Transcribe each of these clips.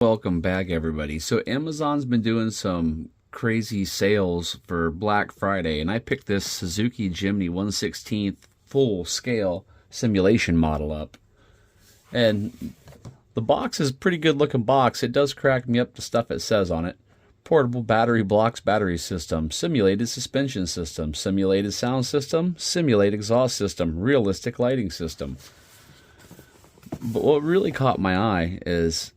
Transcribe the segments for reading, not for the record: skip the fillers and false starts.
Welcome back, everybody. So Amazon's been doing some crazy sales for Black Friday, and I picked this Suzuki Jimny 1/16 full scale simulation model up. And the box is a pretty good looking box. It does crack me up the stuff it says on it. Portable battery blocks battery system, simulated suspension system, simulated sound system, simulated exhaust system, realistic lighting system. But what really caught my eye is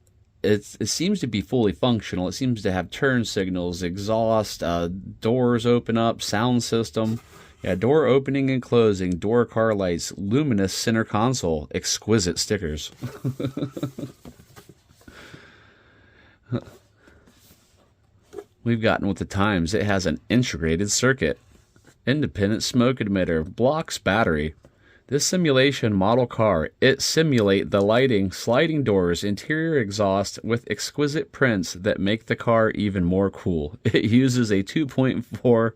it seems to be fully functional. It seems to have turn signals, exhaust, doors open up, sound system. Yeah, door opening and closing, door car lights, luminous center console, exquisite stickers. We've gotten with the times. It has an integrated circuit, independent smoke emitter, blocks battery. This simulation model car, it simulate the lighting, sliding doors, interior exhaust with exquisite prints that make the car even more cool. It uses a 2.4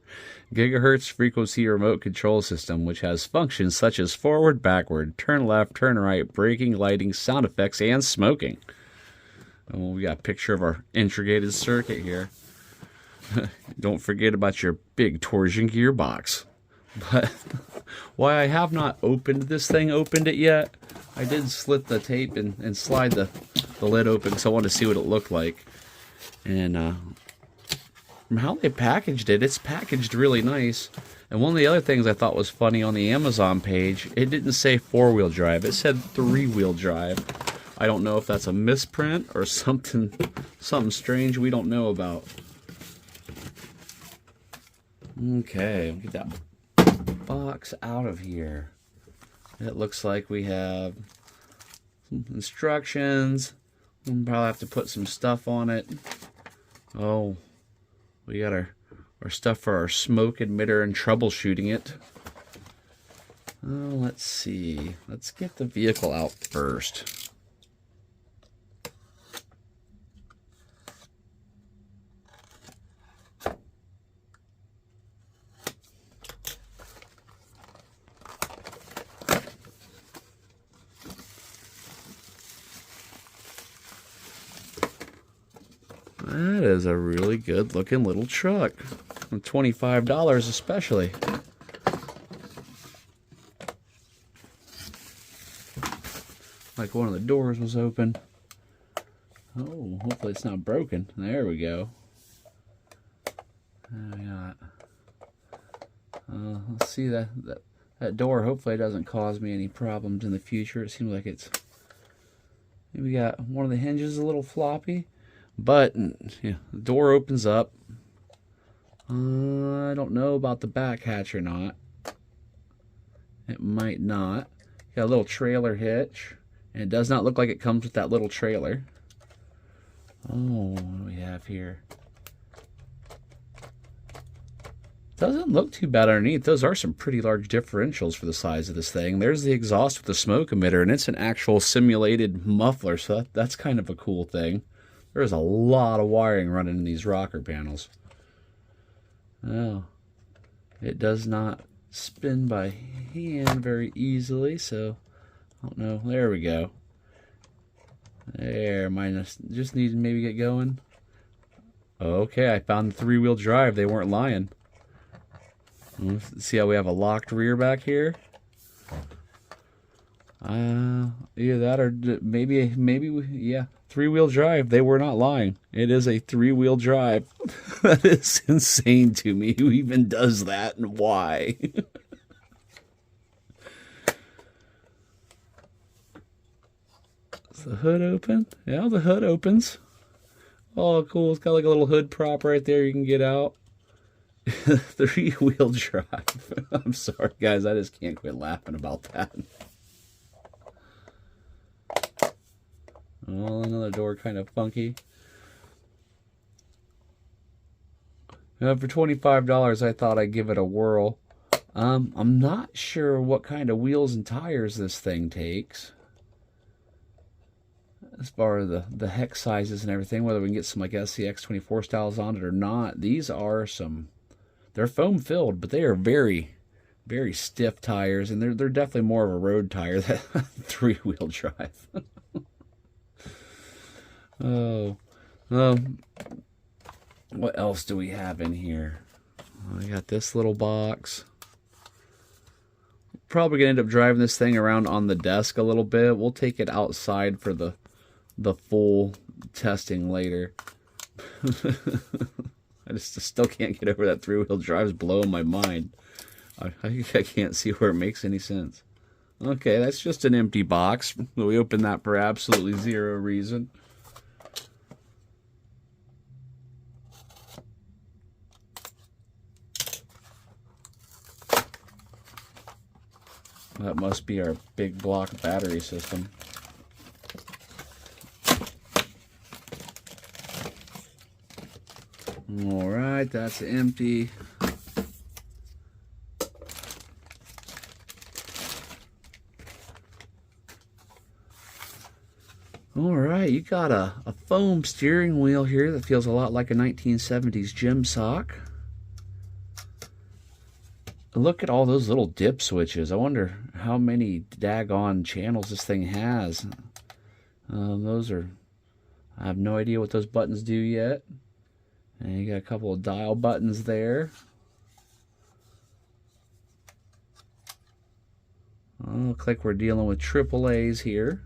gigahertz frequency remote control system, which has functions such as forward, backward, turn left, turn right, braking, lighting, sound effects, and smoking. And we got a picture of our integrated circuit here. Don't forget about your big torsion gearbox. But why I have not opened it yet. I did slit the tape and slide the lid open because I wanted to see what it looked like. And from how they packaged it, it's packaged really nice. And one of the other things I thought was funny on the Amazon page, it didn't say 4-wheel drive. It said 3-wheel drive. I don't know if that's a misprint or something strange we don't know about. Okay, get that box out of here. It looks like we have some instructions. We'll probably have to put some stuff on it. Oh, we got our stuff for our smoke emitter and troubleshooting it. Let's see. Let's get the vehicle out first. That is a really good looking little truck. $25 especially. Like one of the doors was open. Oh, hopefully it's not broken. There we go. Let's see that door. Hopefully it doesn't cause me any problems in the future. It seems like it's... We got one of the hinges a little floppy. But yeah, the door opens up. I don't know about the back hatch or not. It might not. Got a little trailer hitch. And it does not look like it comes with that little trailer. Oh, what do we have here? Doesn't look too bad underneath. Those are some pretty large differentials for the size of this thing. There's the exhaust with the smoke emitter, and it's an actual simulated muffler, so that's kind of a cool thing. There's a lot of wiring running in these rocker panels. Oh, it does not spin by hand very easily, so I don't know. There we go. There, mine just needs to maybe get going. Okay, I found the 3-wheel drive. They weren't lying. Let's see how we have a locked rear back here. Either that or maybe yeah, 3-wheel drive. They were not lying. It is a 3-wheel drive. That is insane to me. Who even does that and why? Is the hood open? Yeah, the hood opens. Oh, cool. It's got like a little hood prop right there you can get out. 3-wheel drive. I'm sorry, guys. I just can't quit laughing about that. Well, another door kind of funky. For $25, I thought I'd give it a whirl. I'm not sure what kind of wheels and tires this thing takes. As far as the hex sizes and everything, whether we can get some like SCX24 styles on it or not. These are they're foam filled, but they are very, very stiff tires, and they're definitely more of a road tire than 3-wheel drive. Oh, um, what else do we have in here? I got this little box. Probably gonna end up driving this thing around on the desk a little bit. We'll take it outside for the full testing later. I still can't get over that three-wheel drive's blowing my mind. I can't see where it makes any sense. Okay, that's just an empty box. We opened that for absolutely zero reason. That must be our big block battery system. Alright, that's empty. Alright, you got a foam steering wheel here that feels a lot like a 1970s gym sock. Look at all those little dip switches. I wonder how many daggone channels this thing has. Those are... I have no idea what those buttons do yet. And you got a couple of dial buttons there. Looks like we're dealing with AAAs here.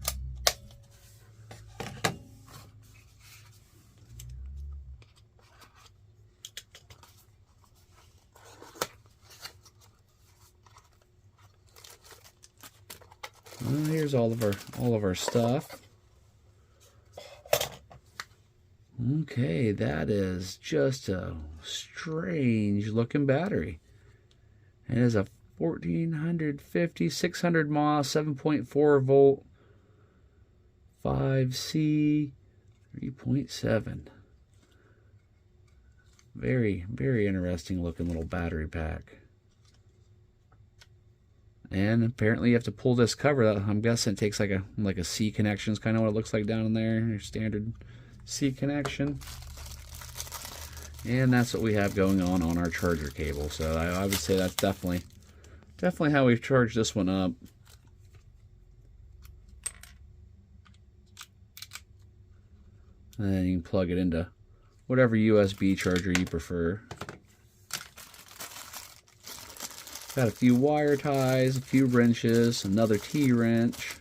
Here's all of our stuff. Okay, that is just a strange looking battery. It is a 1450, 600 mAh, 7.4 volt, 5C, 3.7. Very, very interesting looking little battery pack. And apparently you have to pull this cover. I'm guessing it takes like a C connection. Is kind of what it looks like down in there. Your standard C connection. And that's what we have going on our charger cable. So I would say that's definitely how we've charged this one up. And then you can plug it into whatever USB charger you prefer. Got a few wire ties, a few wrenches, another T-wrench,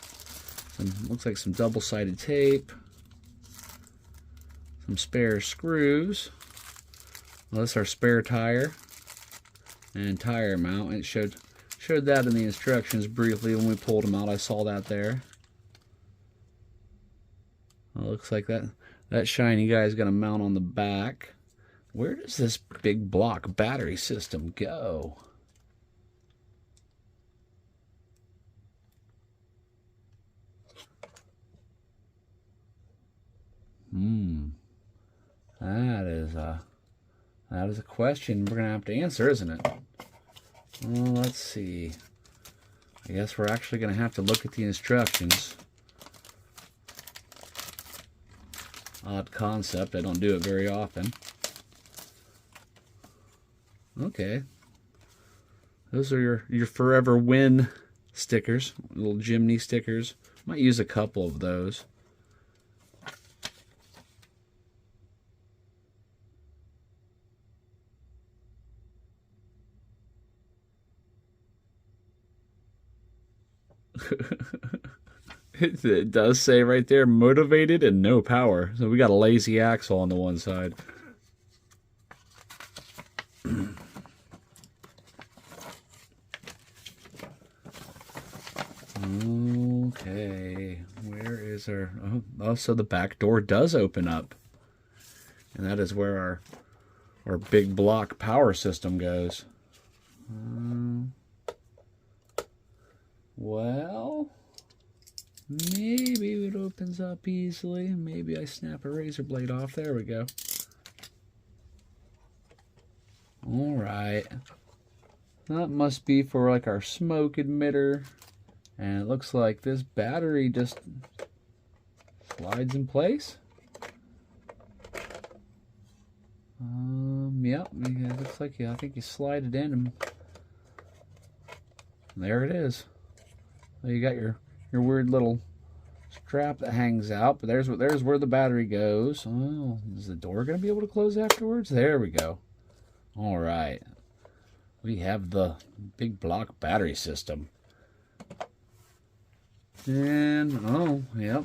looks like some double-sided tape, some spare screws. Well, this is our spare tire and tire mount. It showed that in the instructions briefly when we pulled them out. I saw that there. Well, it looks like that shiny guy is going to mount on the back. Where does this big block battery system go? That is a question we're gonna have to answer, isn't it? Well, let's see. I guess we're actually gonna have to look at the instructions. Odd concept. I don't do it very often. Okay. Those are your Forever Win stickers, little Jimny stickers. Might use a couple of those. It does say right there, motivated and no power. So we got a lazy axle on the one side. Okay, where is our... Oh, so the back door does open up. And that is where our big block power system goes. Well, maybe it opens up easily. Maybe I snap a razor blade off. There we go. Alright. That must be for like our smoke emitter. And it looks like this battery just slides in place. Yep, it looks like, I think you slide it in and there it is. You got your weird little strap that hangs out, but there's where the battery goes. Oh, is the door going to be able to close afterwards? There we go. All right. We have the big block battery system. And, oh, yep.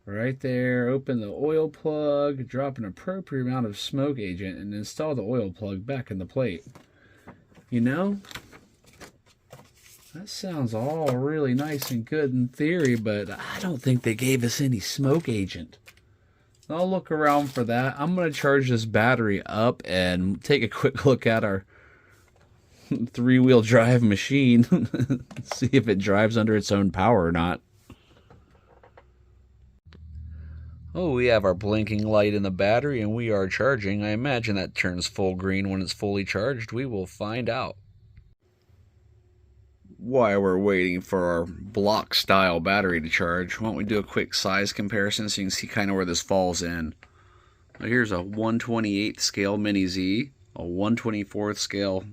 Right there, open the oil plug, drop an appropriate amount of smoke agent, and install the oil plug back in the plate. You know, that sounds all really nice and good in theory, but I don't think they gave us any smoke agent. I'll look around for that. I'm going to charge this battery up and take a quick look at our three-wheel drive machine. See if it drives under its own power or not. Oh, we have our blinking light in the battery and we are charging. I imagine that turns full green when it's fully charged. We will find out. While we're waiting for our block style battery to charge, why don't we do a quick size comparison so you can see kind of where this falls in. Now here's a 1/28 scale Mini Z, a 1/24 scale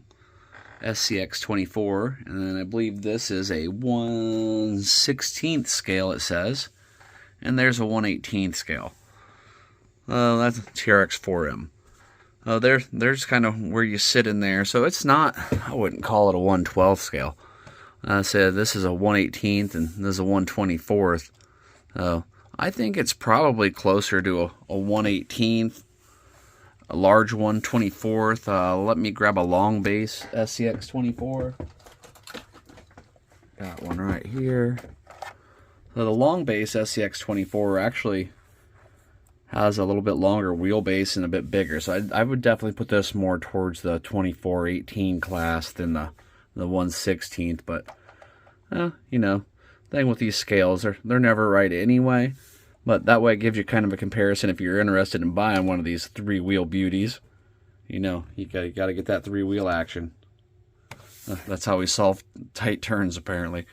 SCX24, and then I believe this is a 1/16 scale, it says. And there's a 1/18 scale. That's a TRX4M. There's kind of where you sit in there. So it's not, I wouldn't call it a 1/12 scale. I said this is a 1/18 and this is a 1/24. I think it's probably closer to a 1/18, a large 1/24. Let me grab a long base SCX24. Got one right here. So the long base SCX24 actually has a little bit longer wheelbase and a bit bigger. So I would definitely put this more towards the 24/18 class than the 1/16. But, you know, the thing with these scales, they're never right anyway. But that way it gives you kind of a comparison if you're interested in buying one of these three-wheel beauties. You know, you got to get that three-wheel action. That's how we solve tight turns, apparently.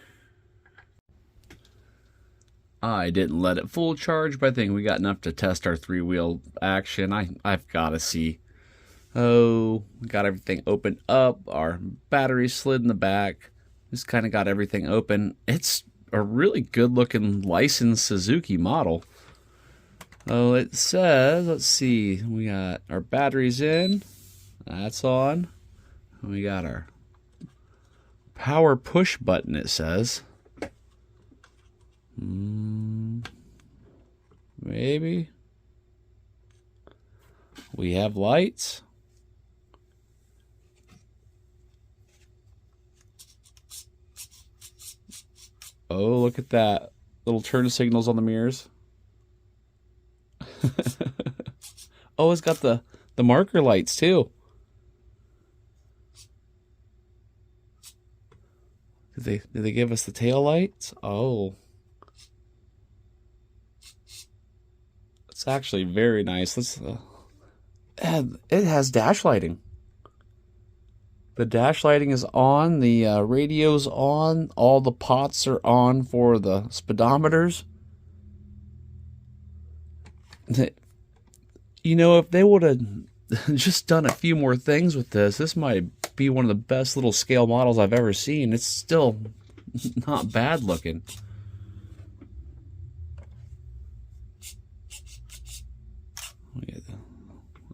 I didn't let it full charge, but I think we got enough to test our three-wheel action. I've got to see. Oh, we got everything opened up. Our battery slid in the back. Just kind of got everything open. It's a really good-looking licensed Suzuki model. Oh, it says, let's see, we got our batteries in. That's on. We got our power push button, it says. Maybe. We have lights. Oh, look at that. Little turn signals on the mirrors. Oh, it's got the marker lights too. Did they give us the tail lights? Oh. It's actually very nice. It has dash lighting. The dash lighting is on. The radio's on. All the pots are on for the speedometers. You know, if they would have just done a few more things with this, this might be one of the best little scale models I've ever seen. It's still not bad looking.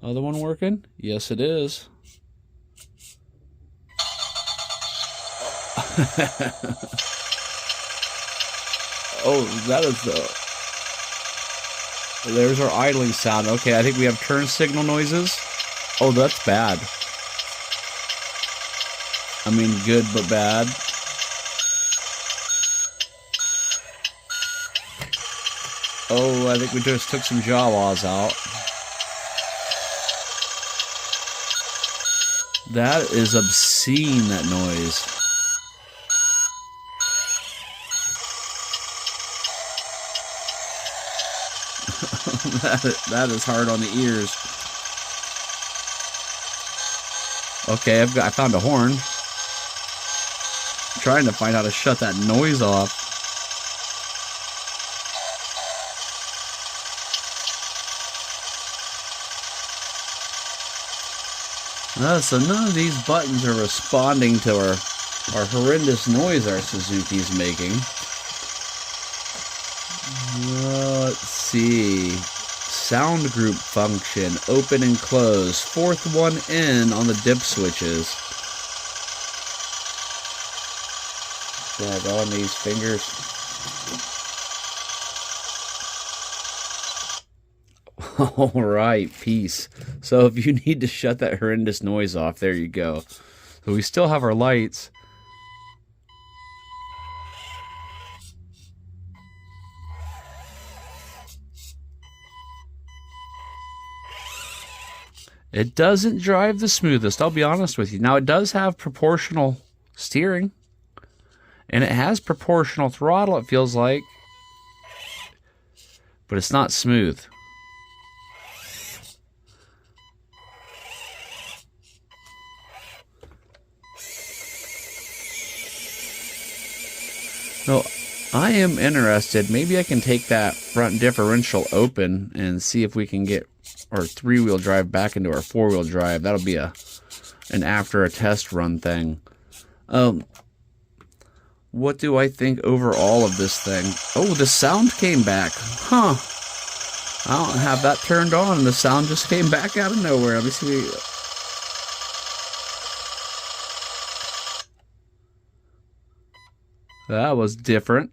Other one working? Yes, it is. Oh, that is there's our idling sound. Okay, I think we have turn signal noises. Oh, that's bad. I mean, good but bad. Oh, I think we just took some Jawas out. That is obscene, that noise. that is hard on the ears. Okay, I found a horn. I'm trying to find how to shut that noise off. So none of these buttons are responding to our horrendous noise our Suzuki's making. Let's see. Sound group function, open and close. Fourth one in on the dip switches. Dag on these fingers. Alright, peace. So if you need to shut that horrendous noise off, there you go. So we still have our lights. It doesn't drive the smoothest, I'll be honest with you. Now, it does have proportional steering. And it has proportional throttle, it feels like. But it's not smooth. So, I am interested. Maybe I can take that front differential open and see if we can get our three-wheel drive back into our four-wheel drive. That'll be an after a test run thing. What do I think overall of this thing? Oh, the sound came back. Huh. I don't have that turned on, and the sound just came back out of nowhere. Let me see. That was different.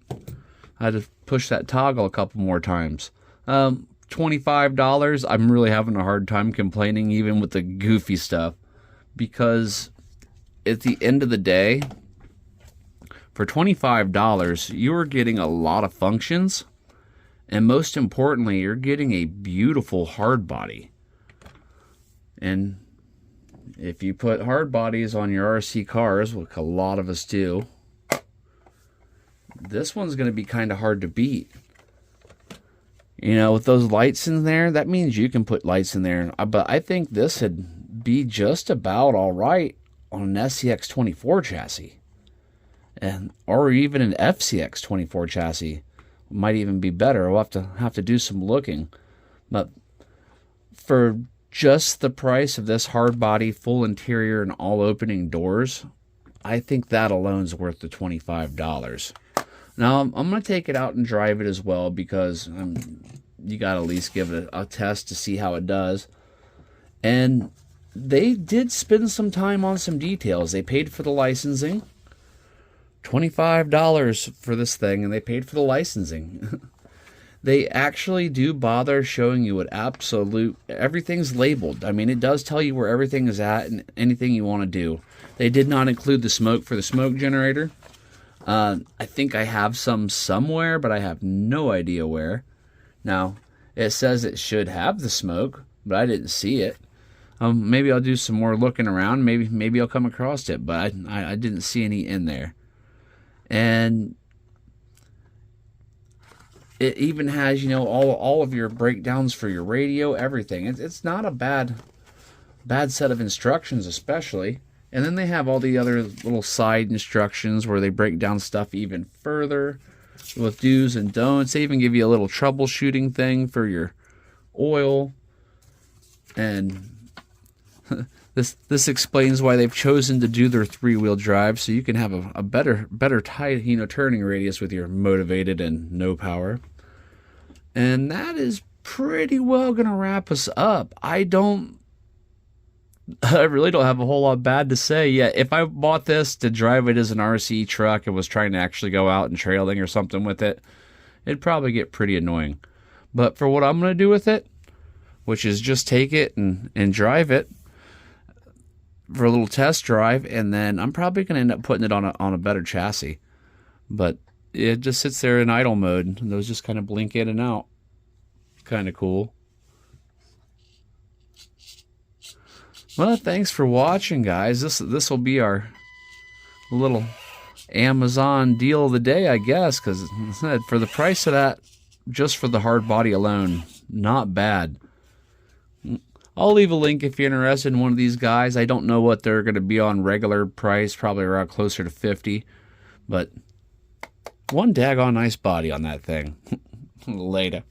I had to push that toggle a couple more times. $25. I'm really having a hard time complaining even with the goofy stuff, because at the end of the day, for $25, you are getting a lot of functions, and most importantly, you're getting a beautiful hard body. And if you put hard bodies on your RC cars, like a lot of us do, this one's going to be kind of hard to beat. You know, with those lights in there, that means you can put lights in there. But I think this would be just about all right on an SCX 24 chassis. Or even an FCX 24 chassis. Might even be better. We'll have to do some looking. But for just the price of this hard body, full interior, and all opening doors, I think that alone's worth the $25. Now, I'm going to take it out and drive it as well, because you got to at least give it a test to see how it does. And they did spend some time on some details. They paid for the licensing. $25 for this thing, and they paid for the licensing. They actually do bother showing you what everything's labeled. I mean, it does tell you where everything is at and anything you want to do. They did not include the smoke for the smoke generator. I think I have some somewhere, but I have no idea where. Now, it says it should have the smoke, but I didn't see it. Maybe I'll do some more looking around. Maybe I'll come across it, but I didn't see any in there. And it even has, you know, all of your breakdowns for your radio, everything. It's not a bad set of instructions, especially. And then they have all the other little side instructions where they break down stuff even further with do's and don'ts. They even give you a little troubleshooting thing for your oil. And this explains why they've chosen to do their three-wheel drive, so you can have a better tight, you know, turning radius with your motivated and no power. And that is pretty well going to wrap us up. I really don't have a whole lot bad to say. Yeah, if I bought this to drive it as an RC truck and was trying to actually go out and trailing or something with it, it'd probably get pretty annoying. But for what I'm going to do with it, which is just take it and drive it for a little test drive, and then I'm probably going to end up putting it on a better chassis. But it just sits there in idle mode, and those just kind of blink in and out. Kind of cool. Well, thanks for watching, guys. This will be our little Amazon deal of the day, I guess, because for the price of that, just for the hard body alone, not bad. I'll leave a link if you're interested in one of these guys. I don't know what they're going to be on regular price, probably around closer to 50, but one daggone nice body on that thing. Later.